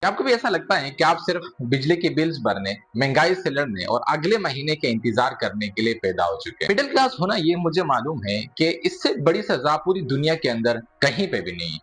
क्या आपको भी ऐसा लगता है कि आप सिर्फ बिजली के बिल्स भरने, महंगाई से लड़ने और अगले महीने के इंतजार करने के लिए पैदा हो चुके हैं? मिडिल क्लास होना ये मुझे मालूम है कि इससे बड़ी सजा पूरी दुनिया के अंदर कहीं पे भी नहीं है।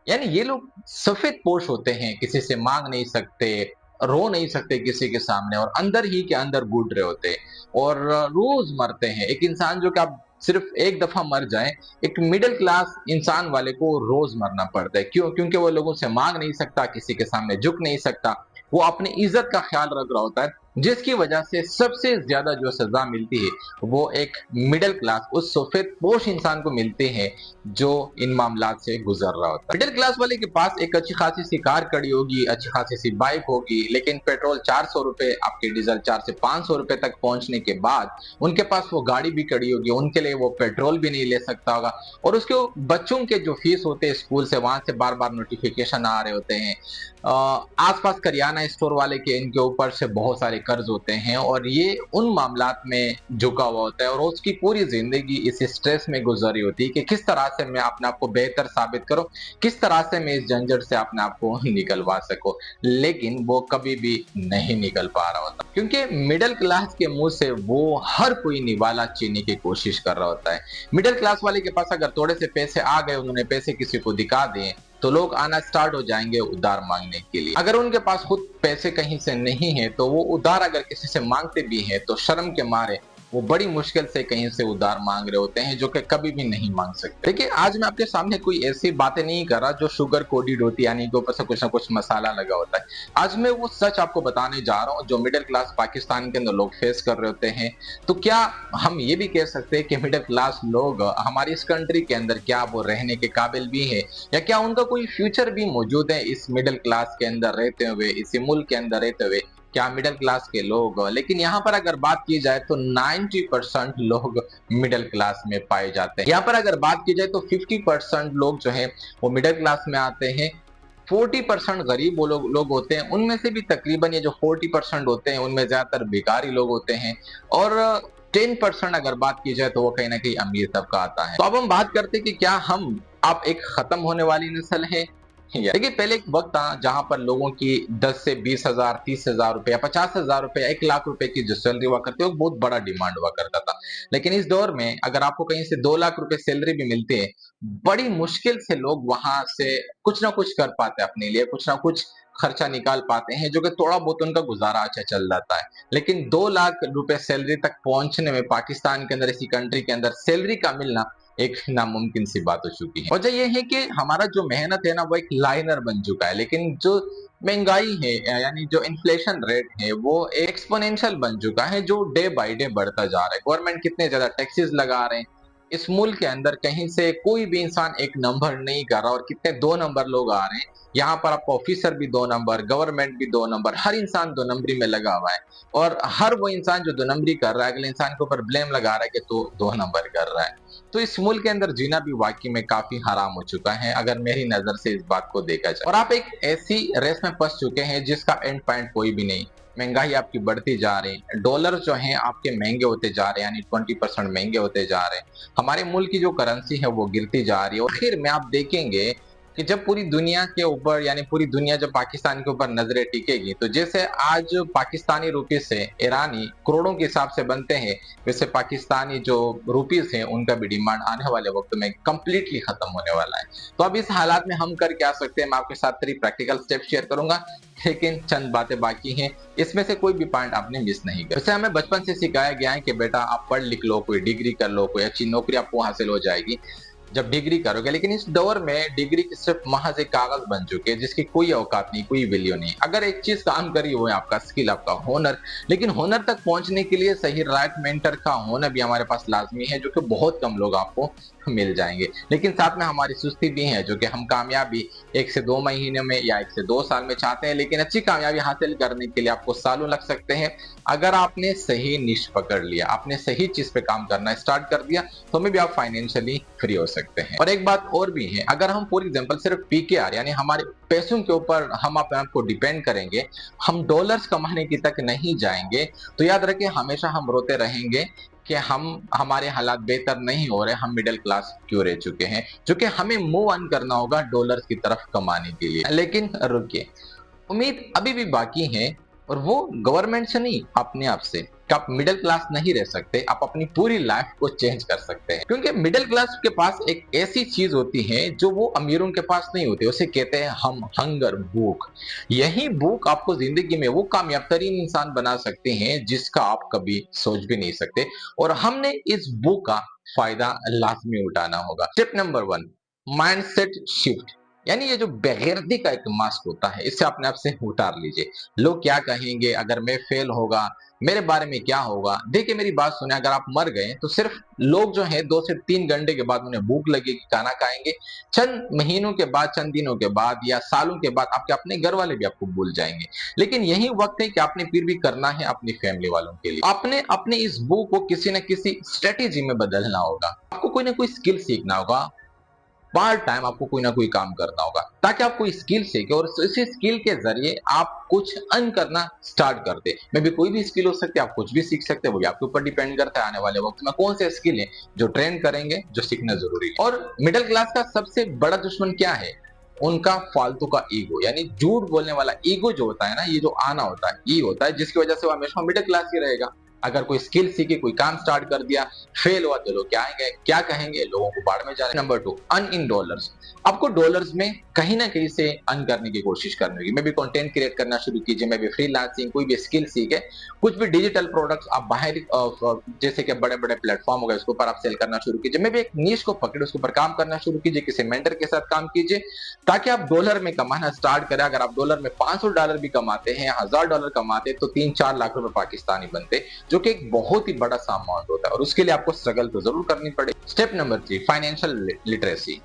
यानी ये लोग सफेद पोश होते हैं, किसी से मांग नहीं सकते, रो नहीं सकते किसी के सामने और अंदर ही के अंदर घुट रहे होते हैं और रोज मरते हैं। एक इंसान जो कि आप सिर्फ एक दफा मर जाए, एक मिडिल क्लास इंसान वाले को रोज मरना पड़ता है। क्यों? क्योंकि वो लोगों से मांग नहीं सकता, किसी के सामने झुक नहीं सकता, वो अपनी इज्जत का ख्याल रख रहा होता है, जिसकी वजह से सबसे ज्यादा जो सजा मिलती है वो एक मिडिल क्लास उस सफेद पोश इंसान को मिलती है जो इन मामलात से गुजर रहा होता है। मिडिल क्लास वाले के पास एक अच्छी खासी सी कार खड़ी होगी, अच्छी खासी सी बाइक होगी, लेकिन पेट्रोल 400 रुपए, आपके डीजल 4 से 500 रुपए तक पहुंचने के बाद उनके पास वो गाड़ी भी खड़ी होगी, उनके लिए वो पेट्रोल भी नहीं ले सकता होगा और उसके बच्चों के जो फीस होते हैं स्कूल से, वहां से बार बार नोटिफिकेशन आ रहे होते हैं। आसपास करियाना स्टोर वाले के इनके ऊपर से बहुत सारे कर्ज होते हैं और ये उन मामलात में झुका हुआ होता है और उसकी पूरी जिंदगी इस स्ट्रेस में गुजरी होती है कि किस तरह से मैं अपने आप को बेहतर साबित करूं, किस तरह से मैं इस झंझट से अपने आप को निकलवा सकूं, लेकिन वो कभी भी नहीं निकल पा रहा होता क्योंकि मिडिल क्लास के मुंह से वो हर कोई निवाला चीनी की कोशिश कर रहा होता है। मिडिल क्लास वाले के पास अगर थोड़े से पैसे आ गए, उन्होंने पैसे किसी को दिखा दिए, तो लोग आना स्टार्ट हो जाएंगे उधार मांगने के लिए। अगर उनके पास खुद पैसे कहीं से नहीं है तो वो उधार अगर किसी से मांगते भी है तो शर्म के मारे वो बड़ी मुश्किल से कहीं से उधार मांग रहे होते हैं, जो कि कभी भी नहीं मांग सकते। देखिए, आज मैं आपके सामने कोई ऐसी बातें नहीं कर रहा जो शुगर कोटेड होती है, यानी कि ऊपर से कुछ ना कुछ मसाला लगा होता है। आज मैं वो सच आपको बताने जा रहा हूँ जो मिडिल क्लास पाकिस्तान के अंदर लोग फेस कर रहे होते हैं। तो क्या हम ये भी कह सकते हैं कि मिडिल क्लास लोग हमारी इस कंट्री के अंदर क्या वो रहने के काबिल भी है, या क्या उनका कोई फ्यूचर भी मौजूद है इस मिडिल क्लास के अंदर रहते हुए, इसी मुल्क के अंदर रहते हुए? क्या मिडिल क्लास के लोग, लेकिन यहाँ पर अगर बात की जाए तो 90% लोग मिडिल क्लास में पाए जाते हैं। यहाँ पर अगर बात की जाए तो 50% लोग जो है वो मिडिल क्लास में आते हैं। 40% गरीब वो लोग होते हैं, उनमें से भी तकरीबन ये जो 40% होते हैं उनमें ज्यादातर बेकारी लोग होते हैं और 10% अगर बात की जाए तो वो कहीं ना कहीं अमीर तबका आता है। तो अब हम बात करते हैं कि क्या हम आप एक खत्म होने वाली नस्ल है? देखिए, पहले एक वक्त था जहां पर लोगों की 10 से 20,000, 30,000 रुपए या 50,000 रुपए या 1 लाख रुपए की जो सैलरी हुआ करती है वो बहुत बड़ा डिमांड हुआ करता था। लेकिन इस दौर में अगर आपको कहीं से 2 लाख रुपए सैलरी भी मिलती है, बड़ी मुश्किल से लोग वहां से कुछ ना कुछ कर पाते हैं, अपने लिए कुछ ना कुछ खर्चा निकाल पाते हैं, जो कि थोड़ा बहुत उनका गुजारा अच्छा चल जाता है। लेकिन 2 लाख रुपए सैलरी तक पहुंचने में पाकिस्तान के अंदर, इसी कंट्री के अंदर सैलरी का मिलना एक नामुमकिन सी बात हो चुकी है। वजह यह है कि हमारा जो मेहनत है ना वो एक लाइनर बन चुका है, लेकिन जो महंगाई है यानी जो इन्फ्लेशन रेट है वो एक्सपोनेंशियल बन चुका है, जो डे बाय डे बढ़ता जा रहा है। गवर्नमेंट कितने ज्यादा टैक्सेस लगा रहे हैं, इस मुल्क के अंदर कहीं से कोई भी इंसान एक नंबर नहीं कर रहा और कितने 2 नंबर लोग आ रहे हैं। यहाँ पर आपको ऑफिसर भी 2 नंबर, गवर्नमेंट भी 2 नंबर, हर इंसान 2 नंबरी में लगा हुआ है और हर वो इंसान जो 2 नंबरी कर रहा है अगले इंसान के ऊपर ब्लेम लगा रहा है कि तो 2 नंबर कर रहा है। तो इस मुल्क के अंदर जीना भी वाकई में काफी हराम हो चुका है अगर मेरी नजर से इस बात को देखा जाए। और आप एक ऐसी रेस में फंस चुके हैं जिसका एंड पॉइंट कोई भी नहीं। महंगाई आपकी बढ़ती जा रही है, डॉलर जो है आपके महंगे होते जा रहे हैं, यानी 20% महंगे होते जा रहे हैं। हमारे मुल्क की जो करेंसी है वो गिरती जा रही है और आखिर में आप देखेंगे कि जब पूरी दुनिया के ऊपर, यानी पूरी दुनिया जब पाकिस्तान के ऊपर नजरें टिकेगी, तो जैसे आज पाकिस्तानी रुपीस से ईरानी करोड़ों के हिसाब से बनते हैं, वैसे पाकिस्तानी जो रुपीस हैं उनका भी डिमांड आने वाले वक्त में कंप्लीटली खत्म होने वाला है। तो अब इस हालात में हम कर क्या सकते हैं, मैं आपके साथ 3 प्रैक्टिकल स्टेप शेयर करूंगा, लेकिन चंद बातें बाकी हैं, इसमें से कोई भी पॉइंट आपने मिस नहीं कर। वैसे हमें बचपन से सिखाया गया है कि बेटा आप पढ़ लिख लो, कोई डिग्री कर लो, कोई अच्छी नौकरी आपको हासिल हो जाएगी जब डिग्री करोगे। लेकिन इस दौर में डिग्री सिर्फ महज एक कागज बन चुके हैं जिसकी कोई औकात नहीं, कोई वैल्यू नहीं। अगर एक चीज काम करी वो है आपका स्किल, आपका हुनर, लेकिन हुनर तक पहुंचने के लिए सही राइट मेंटर का होना भी हमारे पास लाजमी है, जो कि बहुत कम लोग आपको मिल जाएंगे। लेकिन साथ में हमारी सुस्ती भी है, जो कि हम कामयाबी 1 से 2 महीने में या 1 से 2 साल में चाहते हैं, लेकिन अच्छी कामयाबी हासिल करने के लिए आपको सालों लग सकते हैं। अगर आपने सही निश पकड़ लिया, आपने सही चीज पे काम करना स्टार्ट कर दिया, तो में भी आप फाइनेंशियली फ्री हो सकते हैं। और एक बात और भी है, अगर हम फॉर एग्जांपल सिर्फ पीकेआर यानी हमारे पैसों के ऊपर हम अपने आप को डिपेंड करेंगे, हम डॉलर्स कमाने की तक नहीं जाएंगे, तो याद रखिए हमेशा हम रोते रहेंगे कि हमारे हालात बेहतर नहीं हो रहे, हम मिडिल क्लास क्यों रह चुके हैं, जो कि हमें मूव ऑन करना होगा डॉलर्स की तरफ कमाने के लिए। लेकिन रुकिए, उम्मीद अभी भी बाकी है, और वो गवर्नमेंट से नहीं, अपने आप से, कि आप मिडिल क्लास नहीं रह सकते, आप अपनी पूरी लाइफ को चेंज कर सकते हैं। क्योंकि मिडिल क्लास के पास एक ऐसी चीज होती है जो वो अमीरों के पास नहीं होती, उसे कहते हैं हम हंगर, भूख। यही भूख आपको जिंदगी में वो कामयाब तरीन इंसान बना सकते हैं जिसका आप कभी सोच भी नहीं सकते, और हमने इस भूख का फायदा लाजमी उठाना होगा। Step number 1, mindset shift. यानी ये जो बेगैरती का एक मास्क होता है, इसे अपने आप से उतार लीजिए। लोग क्या कहेंगे, अगर मैं फेल होगा, मेरे बारे में क्या होगा। देखिए मेरी बात सुने, अगर आप मर गए तो सिर्फ लोग जो हैं 2 से 3 घंटे के बाद उन्हें भूख लगेगी, खाना खाएंगे। चंद महीनों के बाद, चंद दिनों के बाद या सालों के बाद आपके अपने घर वाले भी आपको भूल जाएंगे। लेकिन यही वक्त है कि आपने फिर भी करना है अपनी फैमिली वालों के लिए। आपने अपने इस भूख को किसी न किसी स्ट्रेटेजी में बदलना होगा। आपको कोई ना कोई स्किल सीखना होगा, पार्ट टाइम आपको कोई ना कोई काम करना होगा, ताकि आप कोई स्किल सीखे और इसी स्किल के जरिए आप कुछ अर्न करना स्टार्ट कर दे। मे भी कोई भी स्किल हो सकती है, आप कुछ भी सीख सकते हैं, वो भी आपके ऊपर डिपेंड करता है आने वाले वक्त में कौन से स्किल है जो ट्रेन करेंगे, जो सीखना जरूरी है। और मिडिल क्लास का सबसे बड़ा दुश्मन क्या है? उनका फालतू का ईगो, यानी झूठ बोलने वाला ईगो जो होता है ना, ये जो आना होता है, ये होता है जिसकी वजह से वो हमेशा मिडिल क्लास ही रहेगा। अगर कोई स्किल सीखी, कोई काम स्टार्ट कर दिया, फेल हुआ तो लोग क्या आएंगे, क्या कहेंगे, लोगों को बाढ़ में जाने। Number 2, earn in dollars. आपको डॉलर्स में कहीं ना कहीं से अर्न करने की कोशिश करनी होगी। मैं भी कंटेंट क्रिएट करना शुरू कीजिए, मैं भी फ्रीलांसिंग, कोई भी स्किल सीखे, कुछ भी डिजिटल प्रोडक्ट्स आप बाहर जैसे कि बड़े बड़े प्लेटफॉर्म हो गए, उसके ऊपर आप सेल करना शुरू कीजिए। मैं भी एक नीश को पकड़े, उसके ऊपर काम करना शुरू कीजिए, किसी मेंटर के साथ काम कीजिए, ताकि आप डॉलर में कमाना स्टार्ट करें। अगर आप डॉलर में $500 भी कमाते हैं, $1000 कमाते, तो 3-4 लाख रुपए पाकिस्तानी बनते, जो कि एक बहुत ही बड़ा अमाउंट होता है, और उसके लिए आपको स्ट्रगल तो जरूर करनी पड़ेगी। Step number 3, financial literacy.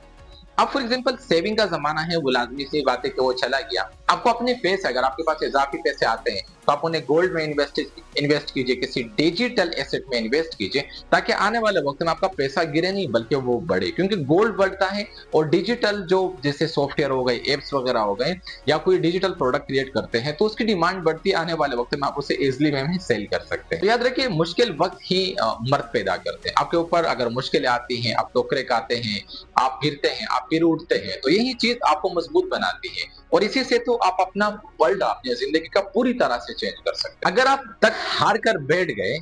अब फॉर एग्जांपल सेविंग का जमाना है, वो लाजमी सी बात है कि वो चला गया। आपको अपने पैसे, अगर आपके पास इजाफी पैसे आते हैं, तो आप उन्हें गोल्ड में इन्वेस्ट कीजिए, किसी डिजिटल एसेट में इन्वेस्ट कीजिए, ताकि आने वाले वक्त में आपका पैसा गिरे नहीं बल्कि वो बढ़े। क्योंकि गोल्ड बढ़ता है, और डिजिटल जो जैसे सॉफ्टवेयर हो गए, एप्स वगैरह हो गए, या कोई डिजिटल प्रोडक्ट क्रिएट करते हैं, तो उसकी डिमांड बढ़ती है। आने वाले वक्त में आप उसे इजिली में सेल कर सकते हैं। तो याद रखिए, मुश्किल वक्त ही मर्द पैदा करते हैं। आपके ऊपर अगर मुश्किलें आती हैं, आप टोकरे खाते हैं, आप गिरते हैं, आप फिर उठते हैं, तो यही चीज आपको मजबूत बनाती है, और इसी से तो आप अपना वर्ल्ड, अपनी जिंदगी का पूरी तरह से चेंज कर सकते हैं। अगर आप तक हार कर बैठ गए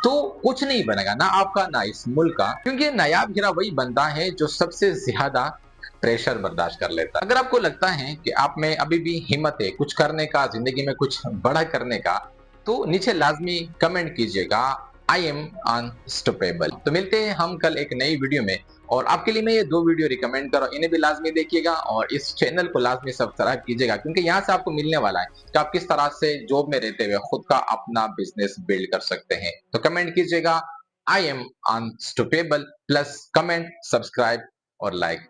तो कुछ नहीं बनेगा, ना आपका ना इस मुल्क का। क्योंकि नायाब हीरा वही बनता है जो सबसे ज्यादा प्रेशर बर्दाश्त कर लेता है। अगर आपको लगता है कि आप में अभी भी हिम्मत है कुछ करने का, जिंदगी में कुछ बड़ा करने का, तो नीचे लाजमी कमेंट कीजिएगा, आई एम अनस्टॉपेबल। तो मिलते हैं हम कल एक नई वीडियो में, और आपके लिए मैं ये 2 वीडियो रिकमेंड कर रहा हूँ, इन्हें भी लाजमी देखिएगा, और इस चैनल को लाजमी सब्सक्राइब कीजिएगा, क्योंकि यहाँ से आपको मिलने वाला है कि आप किस तरह से जॉब में रहते हुए खुद का अपना बिजनेस बिल्ड कर सकते हैं। तो कमेंट कीजिएगा, I am unstoppable, plus comment, subscribe और लाइक।